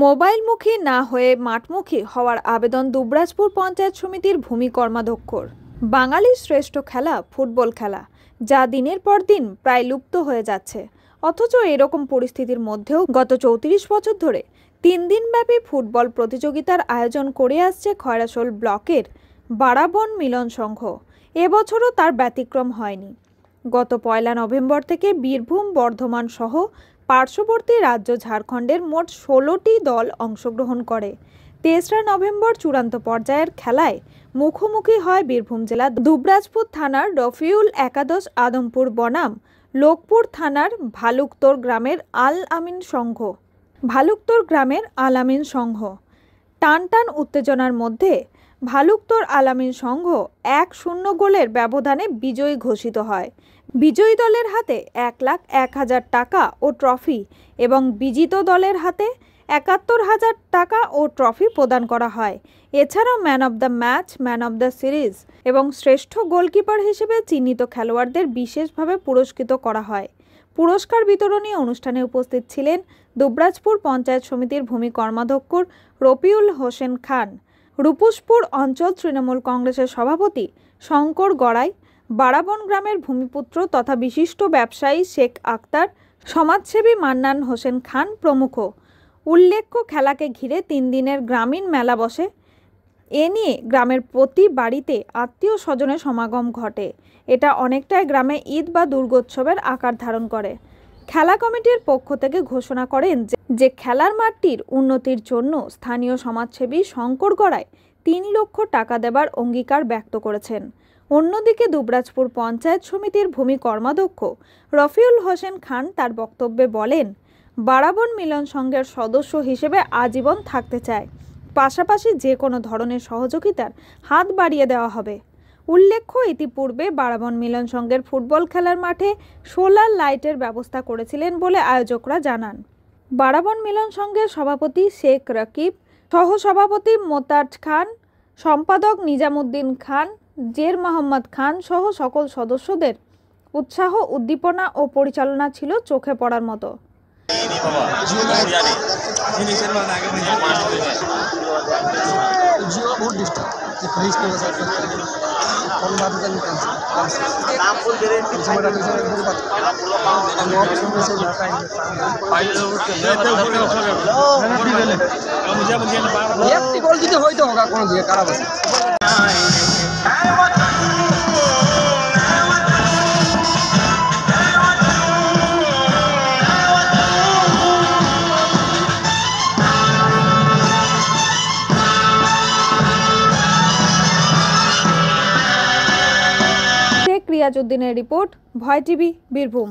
মোবাইলমুখী না হয়ে মাঠমুখী হওয়ার আবেদন দুবরাজপুর পঞ্চায়েত সমিতির ভূমি কর্মাধ্যক্ষর। বাঙালির শ্রেষ্ঠ খেলা ফুটবল খেলা, যা দিনের পর দিন প্রায় লুপ্ত হয়ে যাচ্ছে। অথচ এরকম পরিস্থিতির মধ্যেও গত ৩৪ বছর ধরে ৩ দিনব্যাপী ফুটবল প্রতিযোগিতার আয়োজন করে আসছে খয়রাশোল ব্লকের বারাবন মিলন সংঘ। এবছরও তার ব্যতিক্রম হয়নি। গত ১ নভেম্বর থেকে বীরভূম, বর্ধমান সহ পার্শ্ববর্তী রাজ্য ঝাড়খণ্ডের মোট ১৬টি দল অংশগ্রহণ করে। ৩রা নভেম্বর চূড়ান্ত পর্যায়ের খেলায় মুখোমুখি হয় বীরভূম জেলার দুবরাজপুর থানার রফিউল একাদশ আদমপুর বনাম লোকপুর থানার ভালুকতোর গ্রামের আল আমিন সংঘ। টান উত্তেজনার মধ্যে ভালুকতোর আল আমিন সংঘ ১-০ গোলের ব্যবধানে বিজয়ী ঘোষিত হয়। বিজয়ী দলের হাতে ১,০০,০০০ টাকা ও ট্রফি এবং বিজিত দলের হাতে ৭১,০০০ টাকা ও ট্রফি প্রদান করা হয়। এছাড়াও man of the match, man of the series এবং শ্রেষ্ঠ গোলকিপার হিসেবে চিহ্নিত খেলোয়াড়দের বিশেষভাবে পুরস্কৃত করা হয়। পুরস্কার বিতরণী অনুষ্ঠানে উপস্থিত ছিলেন দুবরাজপুর পঞ্চায়েত সমিতির ভূমি কর্মাধ্যক্ষ রফিউল হোসেন খান, রূপুসপুর অঞ্চল তৃণমূল কংগ্রেসের সভাপতি শঙ্কর গড়াই, বারাবন গ্রামের ভূমিপুত্র তথা বিশিষ্ট ব্যবসায়ী শেখ আক্তার, সমাজসেবী মান্নান হোসেন খান প্রমুখ। উল্লেখ্য, খেলাকে ঘিরে ৩ দিনের গ্রামীণ মেলা বসে। এ নিয়ে গ্রামের প্রতি বাড়িতে আত্মীয় স্বজনের সমাগম ঘটে। এটা অনেকটাই গ্রামে ঈদ বা দুর্গোৎসবের আকার ধারণ করে। খেলা কমিটির পক্ষ থেকে ঘোষণা করেন যে খেলার মাঠটির উন্নতির জন্য স্থানীয় সমাজসেবী শঙ্কর গড়াই ৩ লক্ষ টাকা দেবার অঙ্গীকার ব্যক্ত করেছেন। অন্যদিকে দুবরাজপুর পঞ্চায়েত সমিতির ভূমি কর্মাধ্যক্ষ রফিউল হোসেন খান তার বক্তব্যে বলেন, বারাবন মিলন সংঘের সদস্য হিসেবে আজীবন থাকতে চায়। পাশাপাশি যে কোনো ধরনের সহযোগিতার হাত বাড়িয়ে দেওয়া হবে। উল্লেখ্য, ইতিপূর্বে বারাবন মিলন সংঘের ফুটবল খেলার মাঠে সোলার লাইটের ব্যবস্থা করেছিলেন বলে আয়োজকরা জানান। বারাবন মিলন সংঘের সভাপতি শেখ রকিব, সহসভাপতি মোতাজ খান, সম্পাদক নিজামুদ্দিন খান, জের মোহাম্মদ খান সহ সকল সদস্যদের উৎসাহ, উদ্দীপনা ও পরিচালনা ছিল চোখে পড়ার মতো। রিয়াজউদ্দিনের রিপোর্ট, ভয় টিভি, বীরভূম।